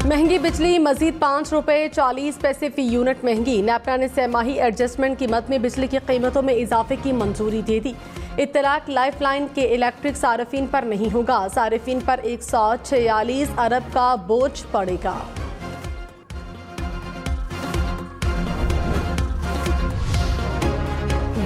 महंगी बिजली मजीद ₹5.40 फी यूनिट महंगी। नेपरा ने सहमाही एडजस्टमेंट कीमत में बिजली की कीमतों में इजाफे की मंजूरी दे दी। इत्तलाक लाइफ लाइन के इलेक्ट्रिक सार्फिन पर नहीं होगा। सार्फिन पर 146 अरब का बोझ पड़ेगा।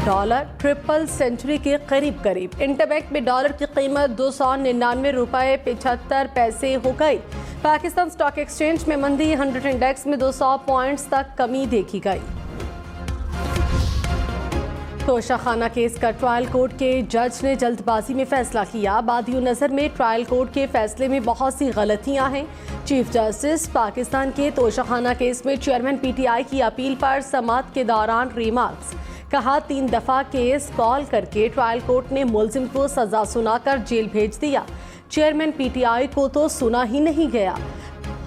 डॉलर ट्रिपल सेंचुरी के करीब। इंटरबैंक में डॉलर की कीमत ₹299.75 हो गई। पाकिस्तान स्टॉक एक्सचेंज में मंदी, 100 इंडेक्स में 200 पॉइंट्स तक कमी देखी गई। तोशाखाना केस का ट्रायल कोर्ट के जज ने जल्दबाजी में फैसला किया। बादियों नजर में ट्रायल कोर्ट के फैसले में बहुत सी गलतियां हैं। चीफ जस्टिस पाकिस्तान के तोशाखाना केस में चेयरमैन PTI की अपील पर समाअत के दौरान रिमार्क्स। कहा 3 दफा केस कॉल करके ट्रायल कोर्ट ने मुलजिम को सजा सुनाकर जेल भेज दिया। चेयरमैन PTI को तो सुना ही नहीं गया।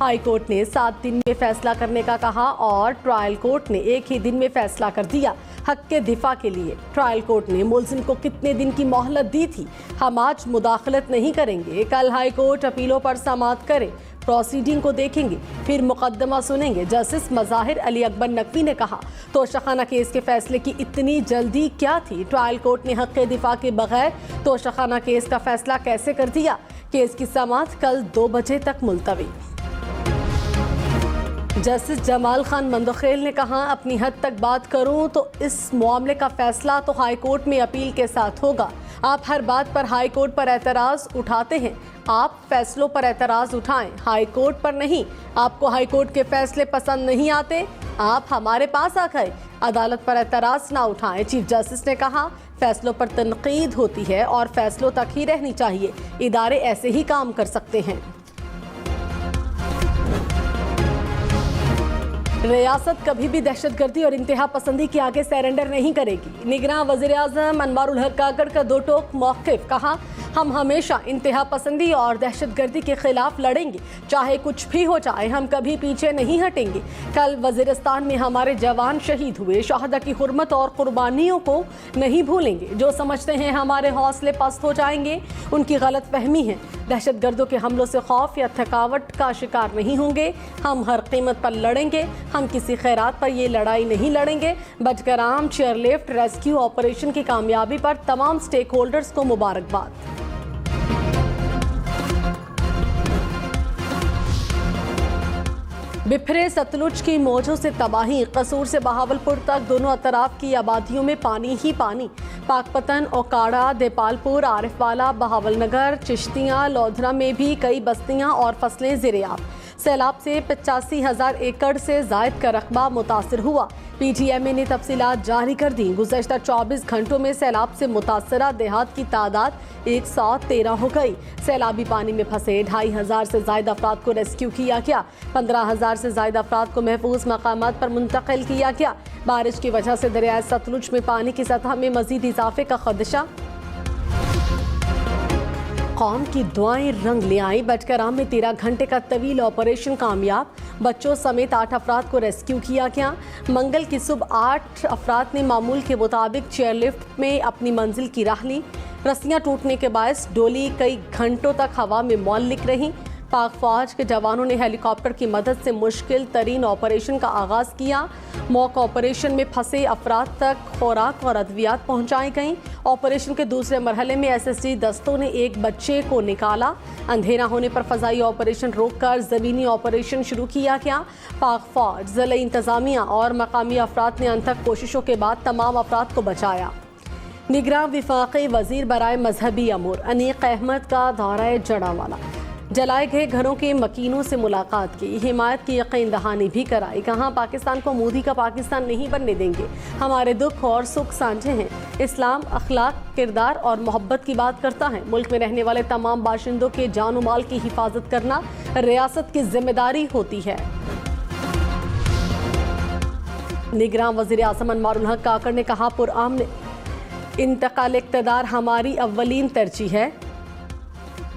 हाई कोर्ट ने 7 दिन में फैसला करने का कहा और ट्रायल कोर्ट ने 1 ही दिन में फैसला कर दिया। हक के दिफा के लिए ट्रायल कोर्ट ने मुलजिम को कितने दिन की मोहलत दी थी? हम आज मुदाखलत नहीं करेंगे। कल हाई कोर्ट अपीलों पर समाअत करे, प्रोसीडिंग को देखेंगे, फिर मुकदमा सुनेंगे। जस्टिस मज़ाहिर अली अकबर नकवी ने कहा तोशाखाना केस के फैसले की इतनी जल्दी क्या थी? ट्रायल कोर्ट ने हक के दिफा के बगैर तोशाखाना केस का फैसला कैसे कर दिया? केस की समाअत कल 2 बजे तक मुलतवी। जस्टिस जमाल खान मंदखेल ने कहा अपनी हद तक बात करूं तो इस मामले का फैसला तो हाई कोर्ट में अपील के साथ होगा। आप हर बात पर हाई कोर्ट पर एतराज़ उठाते हैं। आप फैसलों पर एतराज़ उठाएं, हाई कोर्ट पर नहीं। आपको हाई कोर्ट के फैसले पसंद नहीं आते, आप हमारे पास आकर अदालत पर एतराज़ ना उठाएं। चीफ जस्टिस ने कहा फैसलों पर तनकीद होती है और फैसलों तक ही रहनी चाहिए। इदारे ऐसे ही काम कर सकते हैं। रियासत कभी भी दहशतगर्दी और इंतहा पसंदी के आगे सरेंडर नहीं करेगी। निगरान वज़ीर आज़म अनवारुल हक काकड़ का 2 टोक मौक़िफ़। कहा हम हमेशा इंतहा पसंदी और दहशतगर्दी के खिलाफ लड़ेंगे, चाहे कुछ भी हो जाए, हम कभी पीछे नहीं हटेंगे। कल वज़ीरिस्तान में हमारे जवान शहीद हुए, शहादा की हुर्मत और कुर्बानियों को नहीं भूलेंगे। जो समझते हैं हमारे हौसले पस्त हो जाएंगे, उनकी गलत फहमी है। दहशतगर्दों के हमलों से खौफ या थकावट का शिकार नहीं होंगे। हम हर कीमत पर लड़ेंगे। हम किसी खैरात पर ये लड़ाई नहीं लड़ेंगे। बटग्राम चेयरलिफ्ट रेस्क्यू ऑपरेशन की कामयाबी पर तमाम स्टेक होल्डर्स को मुबारकबाद। बिफरे सतलुज की मौजों से तबाही, कसूर से बहावलपुर तक दोनों अतराफ की आबादियों में पानी ही पानी। पाकपतन, ओकाड़ा, देपालपुर, आरिफवाला, बहावलनगर, चिश्तियाँ, लोधरा में भी कई बस्तियाँ और फसलें ज़ेर-ए-आब। सैलाब से 85,000 एकड़ से जायद का रकबा मुतासर हुआ। PTMA ने तफसीलात जारी कर दी। गुज़श्ता 24 घंटों में सैलाब से मुतासरा देहात की तादाद 113 हो गई। सैलाबी पानी में फंसे 2,500 से ज़ायद अफराद को रेस्क्यू किया गया। 15,000 से ज़ायद अफराद को महफूज मकामात पर मुंतकिल किया गया। बारिश की वजह से दरियाए सतलुज में पानी की सतह में मज़ीद इजाफे का खदशा। कौम की दुआएं रंग ले आई। बटग्राम में 13 घंटे का तवील ऑपरेशन कामयाब। बच्चों समेत 8 अफराद को रेस्क्यू किया गया। मंगल की सुबह 8 अफराद ने मामूल के मुताबिक चेयरलिफ्ट में अपनी मंजिल की राह ली। रस्सियां टूटने के बायस डोली कई घंटों तक हवा में मौलिक रही। पाक फौज के जवानों ने हेलीकॉप्टर की मदद से मुश्किल तरीन ऑपरेशन का आगाज़ किया। मॉक ऑपरेशन में फंसे अफराद तक खुराक और अद्वियात पहुंचाई गईं। ऑपरेशन के दूसरे मरहले में SSG दस्तों ने एक बच्चे को निकाला। अंधेरा होने पर फ़ज़ाई ऑपरेशन रोककर ज़मीनी ऑपरेशन शुरू किया गया। पाक फौज, ज़िला इंतज़ामिया और मकामी अफराद ने अनथक कोशिशों के बाद तमाम अफराद को बचाया। निगरान वफाक़ी वज़ीर बराए मजहबी अमूर अनीक अहमद का दौरा जड़ावाला। जलाए गए घरों के मकीनों से मुलाकात की, हिमायत की यकीन दहानी भी कराई। कहाँ पाकिस्तान को मोदी का पाकिस्तान नहीं बनने देंगे। हमारे दुख और सुख साझे हैं। इस्लाम अखलाक, किरदार और मोहब्बत की बात करता है। मुल्क में रहने वाले तमाम बाशिंदों के जान और माल की हिफाजत करना रियासत की जिम्मेदारी होती है। निगरान वज़ीर आज़म अनवारुल हक काकड़ ने कहा पुरअमन इंतकाल इक़्तिदार हमारी अव्वलीन तरजीह है।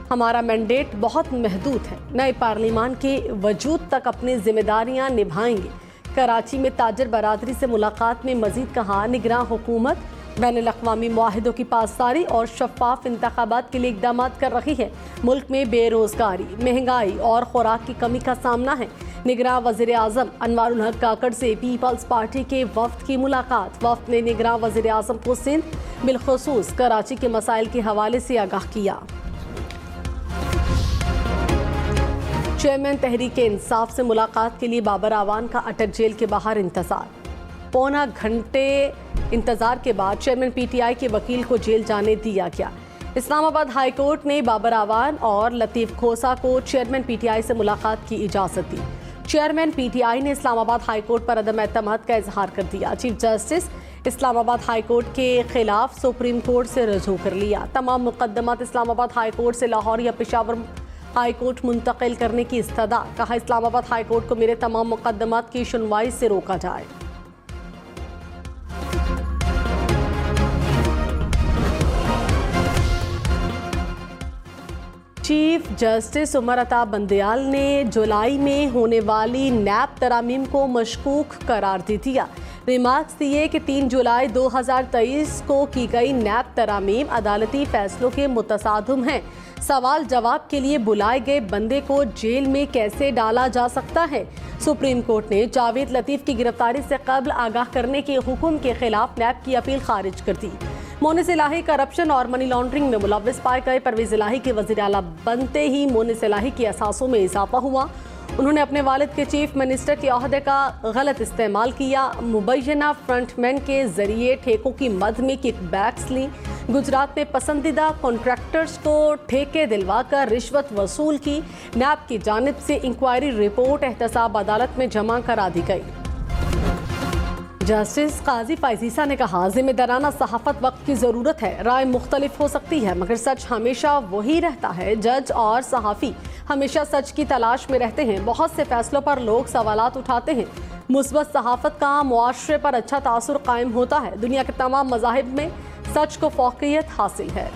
हमारा मैंडेट बहुत महदूद है। नए पार्लिमान के वजूद तक अपनी जिम्मेदारियां निभाएंगे। कराची में ताजर बरादरी से मुलाकात में मजीद कहा निगरान हुकूमत बैनुल-अक़वामी मुआहिदों की पासदारी और शफाफ इंतखाबात के लिए इक़दाम कर रही है। मुल्क में बेरोज़गारी, महंगाई और खुराक की कमी का सामना है। निगरां वज़ीर आज़म अनवारुल हक काकड़ से पीपल्स पार्टी के वफ्द की मुलाकात। वफ्द ने निगरां वज़ीर आज़म को सिंध बिलखुसूस कराची के मसाइल के हवाले से आगाह किया। चेयरमैन तहरीक इंसाफ से मुलाकात के लिए बाबर आवान का अटक जेल के बाहर इंतजार। पौना घंटे इंतजार के बाद चेयरमैन पीटीआई के वकील को जेल जाने दिया गया। इस्लामाबाद हाई कोर्ट ने बाबर आवान और लतीफ़ खोसा को चेयरमैन पीटीआई से मुलाकात की इजाज़त दी। चेयरमैन पीटीआई ने इस्लामाबाद हाई कोर्ट पर अदम एतमाद का इजहार कर दिया। Chief justice Islamabad high court के खिलाफ सुप्रीम कोर्ट से रजू कर लिया। तमाम मुकदमात इस्लामाबाद हाई कोर्ट से लाहौर या पेशावर हाई कोर्ट मुंतकिल करने की इस्तदा। कहा, इस्लामाबाद हाई कोर्ट को मेरे तमाम मुकदमात की सुनवाई से रोका जाए। चीफ जस्टिस उमर अता बंदयाल ने जुलाई में होने वाली नैब तरामीम को मशकूक करार दे दिया। रिमार्क्स दिए कि 3 जुलाई 2023 को की गई नैब तरामीम अदालती फैसलों के मुतसादिम हैं। सवाल जवाब के लिए बुलाए गए बंदे को जेल में कैसे डाला जा सकता है? सुप्रीम कोर्ट ने जावेद लतीफ़ की गिरफ्तारी से कबल आगाह करने के हुक्म के खिलाफ नैब की अपील खारिज कर दी। मोनिस इलाही करप्शन और मनी लॉन्ड्रिंग में मुलव्विस पाए गए परवेज इलाही के वज़ीर आला बनते ही मोनिस इलाही के असासों में इजाफा हुआ। उन्होंने अपने वालिद के चीफ मिनिस्टर के ओहदे का गलत इस्तेमाल किया। मुबैना फ्रंटमैन के जरिए ठेकों की मद में किकबैक्स ली। गुजरात में पसंदीदा कॉन्ट्रैक्टर्स को ठेके दिलवाकर रिश्वत वसूल की। नैब की जानिब से इंक्वायरी रिपोर्ट एहतसाब अदालत में जमा करा दी गई। जस्टिस काजी फाइजीसा ने कहा, जिम्मेदाराना सहाफत वक्त की ज़रूरत है। राय मुख्तलिफ हो सकती है मगर सच हमेशा वही रहता है। जज और सहाफ़ी हमेशा सच की तलाश में रहते हैं। बहुत से फैसलों पर लोग सवालात उठाते हैं। मुस्बत सहाफत का मुआशरे पर अच्छा तासुर कायम होता है। दुनिया के तमाम मज़ाहिब में सच को फौकियत हासिल है।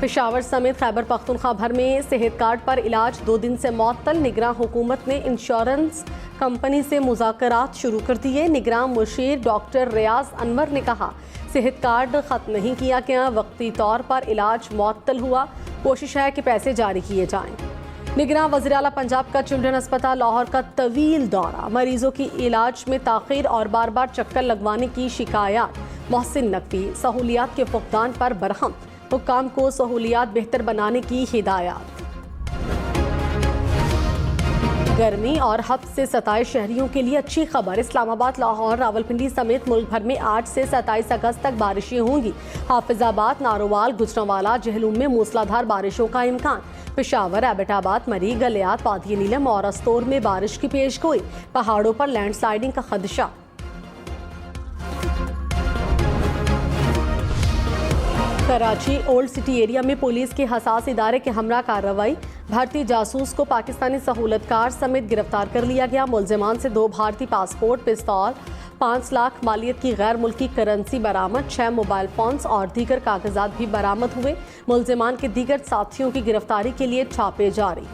पेशावर समेत खैबर पख्तूनख्वा भर में सेहत कार्ड पर इलाज 2 दिन से मुअत्तल। निगरान हुकूमत ने इंश्योरेंस कंपनी से मुज़ाकरात शुरू कर दिए। निगरान मुशीर डॉक्टर रियाज अनवर ने कहा, सेहत कार्ड ख़त्म नहीं किया गया, वक्ती तौर पर इलाज मुअत्तल हुआ। कोशिश है कि पैसे जारी किए जाएं। निगरान वज़ीर आला पंजाब का चिल्ड्रन अस्पताल लाहौर का तवील दौरा, मरीजों की इलाज में ताख़ीर और बार बार चक्कर लगवाने की शिकायत। मोहसिन नकवी सहूलियात के फुकदान पर बरहम, हुक्काम को सहूलियात बेहतर बनाने की हिदायत। गर्मी और हब्स से सताए शहरियों के लिए अच्छी खबर। इस्लामाबाद, लाहौर, रावलपिंडी समेत मुल्क भर में 8 से 27 अगस्त तक बारिशें होंगी। हाफिजाबाद, नारोवाल, गुजरांवाला, जहलूम में मूसलाधार बारिशों का इम्कान। पेशावर, एबटाबाद, मरी, गलियात, वादी नीलम और अस्तोर में बारिश की पेशगोई। पहाड़ों पर लैंडस्लाइडिंग का खदशा। कराची ओल्ड सिटी एरिया में पुलिस के हसास इदारे के हमरा कार्रवाई। भारतीय जासूस को पाकिस्तानी सहूलतकार समेत गिरफ्तार कर लिया गया। मुलजिमान से 2 भारतीय पासपोर्ट, पिस्तौल, 5 लाख मालियत की गैर मुल्की करेंसी बरामद। 6 मोबाइल फोन्स और दीगर कागजात भी बरामद हुए। मुलजिमान के दीगर साथियों की गिरफ्तारी के लिए छापे जारी।